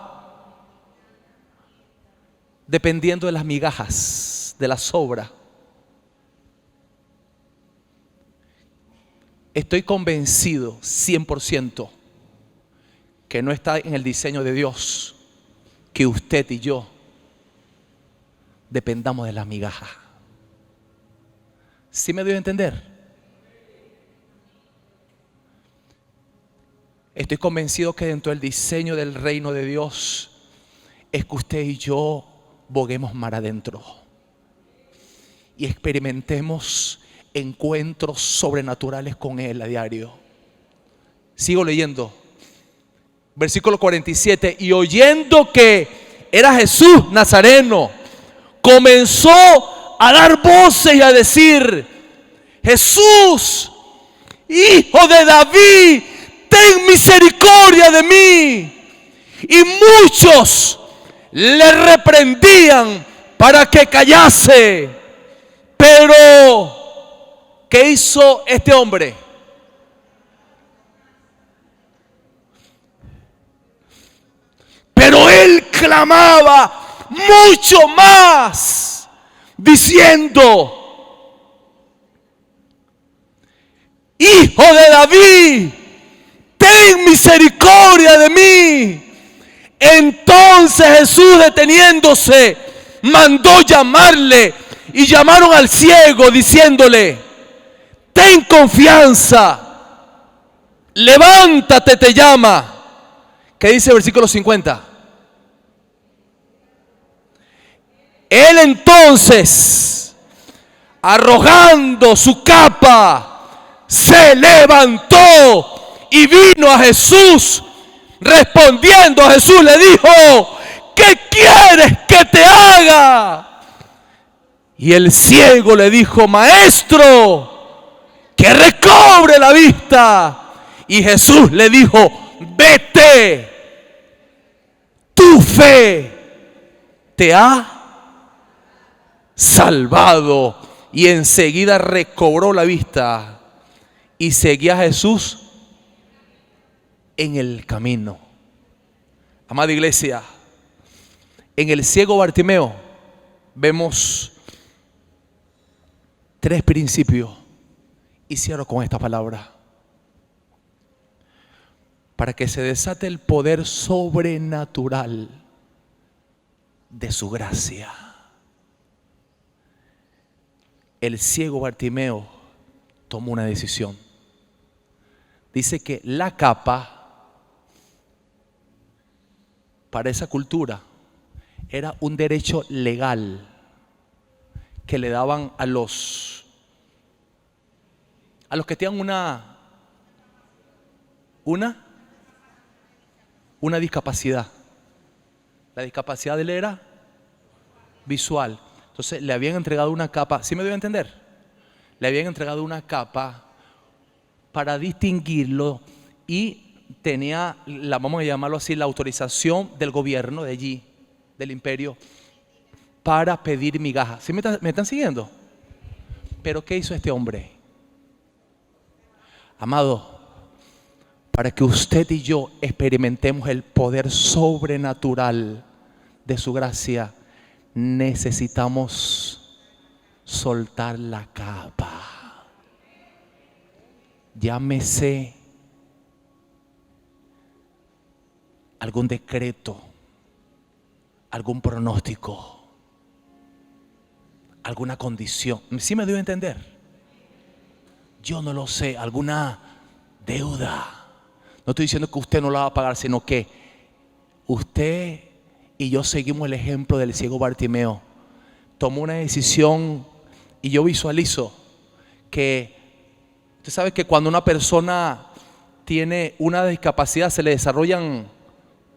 dependiendo de las migajas, de la sobra. Estoy convencido 100% que no está en el diseño de Dios que usted y yo dependamos de las migajas. ¿Sí me dio a entender? Estoy convencido que dentro del diseño del reino de Dios es que usted y yo boguemos mar adentro y experimentemos encuentros sobrenaturales con Él a diario. Sigo leyendo. Versículo 47. Y oyendo que era Jesús Nazareno, comenzó a dar voces y a decir: Jesús, hijo de David, ten misericordia de mí. Y muchos le reprendían para que callase. Pero ¿qué hizo este hombre? Pero él clamaba mucho más, diciendo: Hijo de David, ten misericordia de mí. Entonces Jesús, deteniéndose, mandó llamarle, y llamaron al ciego diciéndole: ten confianza, levántate, te llama. ¿Qué dice el versículo 50? Él entonces, arrojando su capa, se levantó y vino a Jesús. Respondiendo a Jesús le dijo: ¿qué quieres que te haga? Y el ciego le dijo: maestro, que recobre la vista. Y Jesús le dijo: vete, tu fe te ha salvado. Y enseguida recobró la vista y seguía a Jesús en el camino. Amada iglesia, en el ciego Bartimeo vemos tres principios, y cierro con esta palabra: para que se desate el poder sobrenatural de su gracia. El ciego Bartimeo tomó una decisión. Dice que la capa para esa cultura era un derecho legal que le daban a los a los que tengan una discapacidad. La discapacidad de él era visual. Entonces le habían entregado una capa, ¿sí me debe entender? Le habían entregado una capa para distinguirlo y tenía, vamos a llamarlo así, la autorización del gobierno de allí, del imperio, para pedir migajas. ¿Sí me están siguiendo? Pero ¿qué hizo este hombre? Amado, para que usted y yo experimentemos el poder sobrenatural de su gracia, necesitamos soltar la capa. Llámese algún decreto, algún pronóstico, alguna condición. ¿Sí me dio a entender? Yo no lo sé, alguna deuda. No estoy diciendo que usted no la va a pagar, sino que usted y yo seguimos el ejemplo del ciego Bartimeo. Tomó una decisión y yo visualizo que usted sabe que cuando una persona tiene una discapacidad se le desarrollan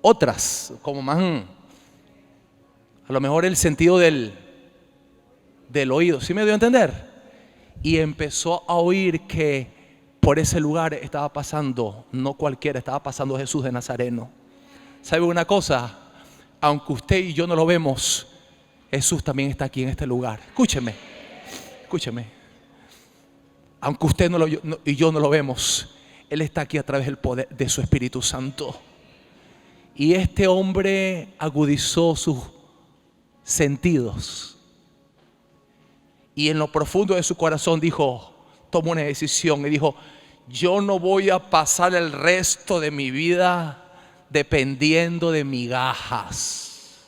otras, como más a lo mejor el sentido del oído. ¿Sí me dio a entender? Y empezó a oír que por ese lugar estaba pasando, no cualquiera, estaba pasando Jesús de Nazareno. ¿Sabe una cosa? Aunque usted y yo no lo vemos, Jesús también está aquí en este lugar. Escúcheme. Aunque usted y yo no lo vemos, Él está aquí a través del poder de su Espíritu Santo. Y este hombre agudizó sus sentidos. Y en lo profundo de su corazón tomó una decisión y dijo: yo no voy a pasar el resto de mi vida dependiendo de migajas.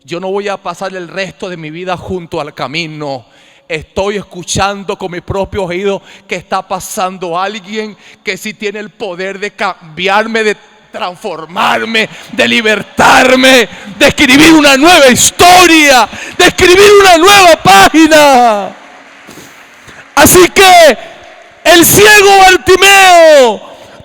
Yo no voy a pasar el resto de mi vida junto al camino. Estoy escuchando con mis propios oídos que está pasando alguien que sí tiene el poder de cambiarme, de transformarme, de libertarme, de escribir una nueva historia, de escribir una nueva página. Así que el ciego Bartimeo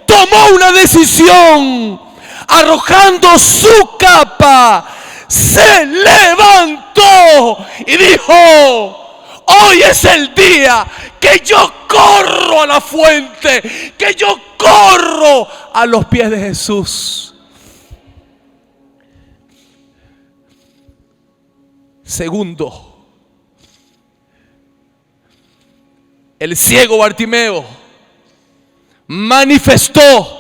tomó una decisión, arrojando su capa, se levantó y dijo: hoy es el día que yo corro a la fuente, que yo corro a los pies de Jesús. Segundo, el ciego Bartimeo manifestó,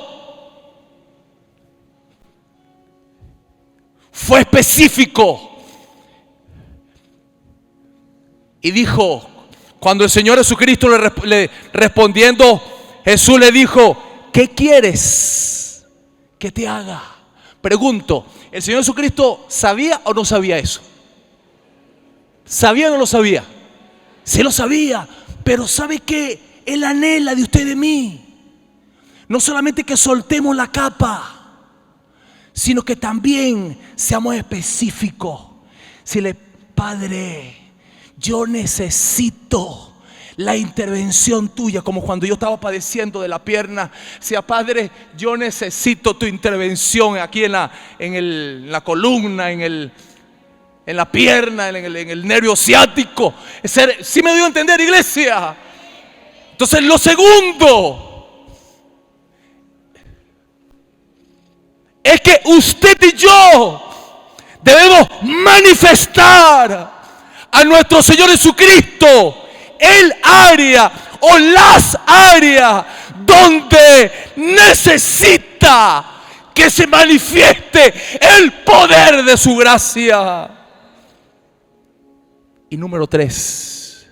fue específico y dijo, cuando el Señor Jesucristo le respondiendo, Jesús le dijo: ¿qué quieres que te haga? Pregunto, ¿el Señor Jesucristo sabía o no sabía eso? ¿Sabía o no lo sabía? Sí lo sabía, pero ¿sabe qué? Él anhela de usted y de mí. No solamente que soltemos la capa, sino que también seamos específicos. Dile: Padre, yo necesito la intervención tuya, como cuando yo estaba padeciendo de la pierna. Decía: Padre, yo necesito tu intervención aquí en la columna, en la pierna, en el nervio ciático. ¿Sí me dio a entender, iglesia? Entonces, lo segundo es que usted y yo debemos manifestar a nuestro Señor Jesucristo el área o las áreas donde necesita que se manifieste el poder de su gracia. Y número 3,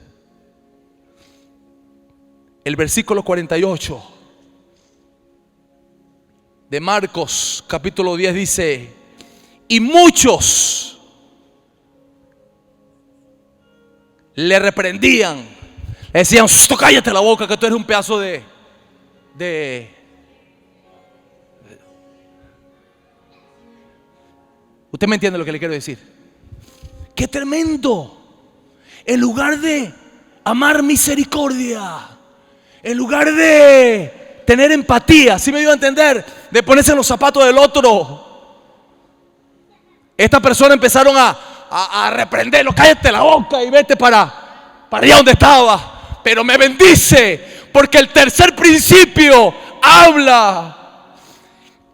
el versículo 48 de Marcos capítulo 10 dice: y muchos le reprendían, le decían: cállate la boca, que tú eres un pedazo de Usted me entiende lo que le quiero decir. ¡Qué tremendo! En lugar de amar misericordia, En lugar de tener empatía, ¿sí me dio a entender? De ponerse en los zapatos del otro. Estas personas empezaron a reprenderlo. Cállate la boca y vete para allá donde estaba. Pero me bendice porque el tercer principio habla.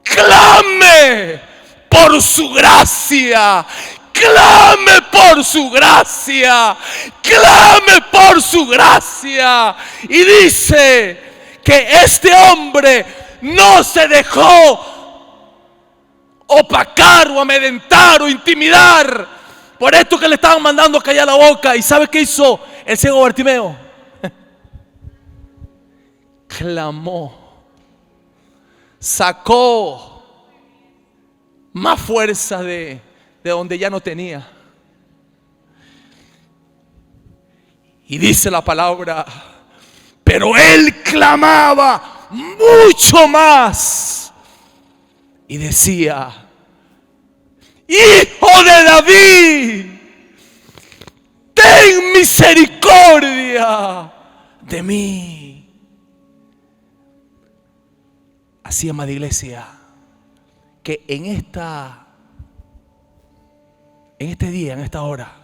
Clame por su gracia. Clame por su gracia. Clame por su gracia. Y dice que este hombre no se dejó opacar o amedrentar o intimidar por esto que le estaban mandando a callar la boca. ¿Y sabe qué hizo el ciego Bartimeo? Clamó. Sacó más fuerza de donde ya no tenía. Y dice la palabra, pero él clamaba mucho más y decía, Hijo de David, ten misericordia de mí. Así, amada iglesia, que en este día, en esta hora,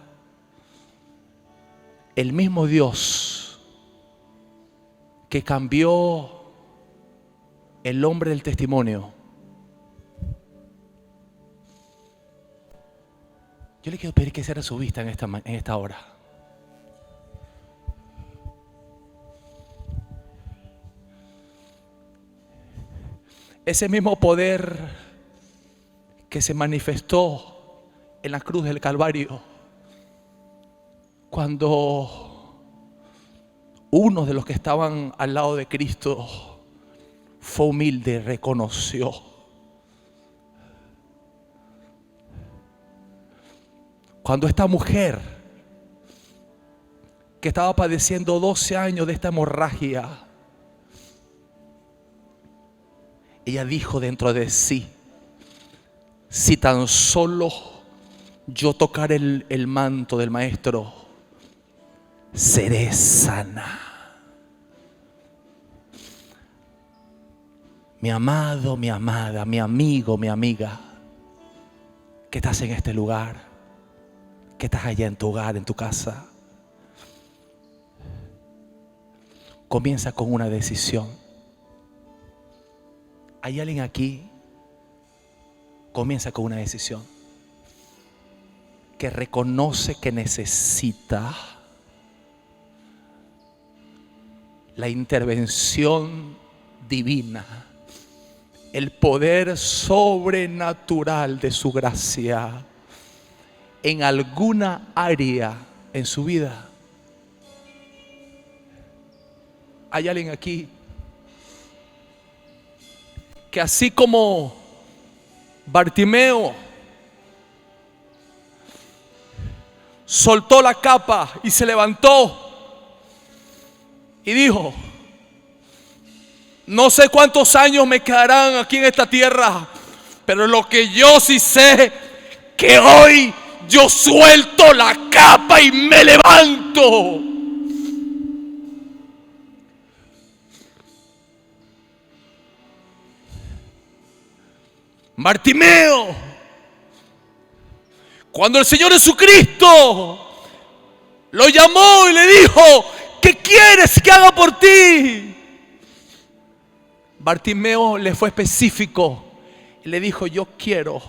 el mismo Dios que cambió el hombre del testimonio, yo le quiero pedir que cierre su vista en esta hora. Ese mismo poder que se manifestó en la cruz del Calvario, cuando uno de los que estaban al lado de Cristo fue humilde, reconoció. Cuando esta mujer que estaba padeciendo 12 años de esta hemorragia, ella dijo dentro de sí, si tan solo yo tocar el manto del Maestro, seré sana. Mi amado, mi amada, mi amigo, mi amiga, que estás en este lugar, que estás allá en tu hogar, en tu casa, comienza con una decisión. ¿Hay alguien aquí? Comienza con una decisión que reconoce que necesita la intervención divina, el poder sobrenatural de su gracia en alguna área en su vida. ¿Hay alguien aquí que así como Bartimeo soltó la capa y se levantó y dijo, no sé cuántos años me quedarán aquí en esta tierra, pero lo que yo sí sé, que hoy yo suelto la capa y me levanto? Bartimeo, cuando el Señor Jesucristo lo llamó y le dijo, ¿qué quieres que haga por ti? Bartimeo le fue específico y le dijo, yo quiero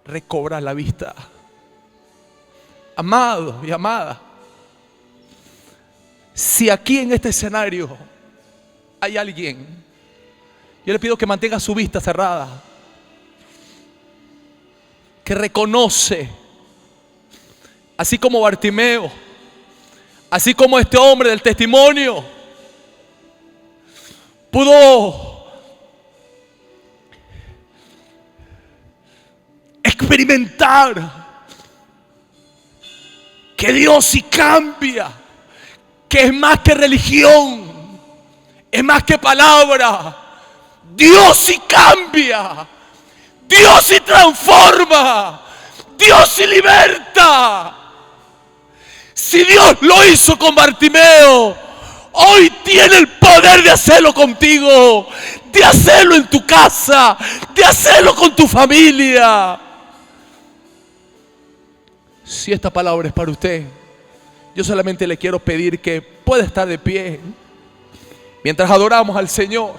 recobrar la vista. Amado y amada, si aquí en este escenario hay alguien, yo le pido que mantenga su vista cerrada, que reconoce, así como Bartimeo, así como este hombre del testimonio, pudo experimentar que Dios sí cambia, que es más que religión, es más que palabra. Dios sí cambia, Dios sí transforma, Dios sí liberta. Si Dios lo hizo con Bartimeo, hoy tiene el poder de hacerlo contigo, de hacerlo en tu casa, de hacerlo con tu familia. Si esta palabra es para usted, yo solamente le quiero pedir que pueda estar de pie mientras adoramos al Señor.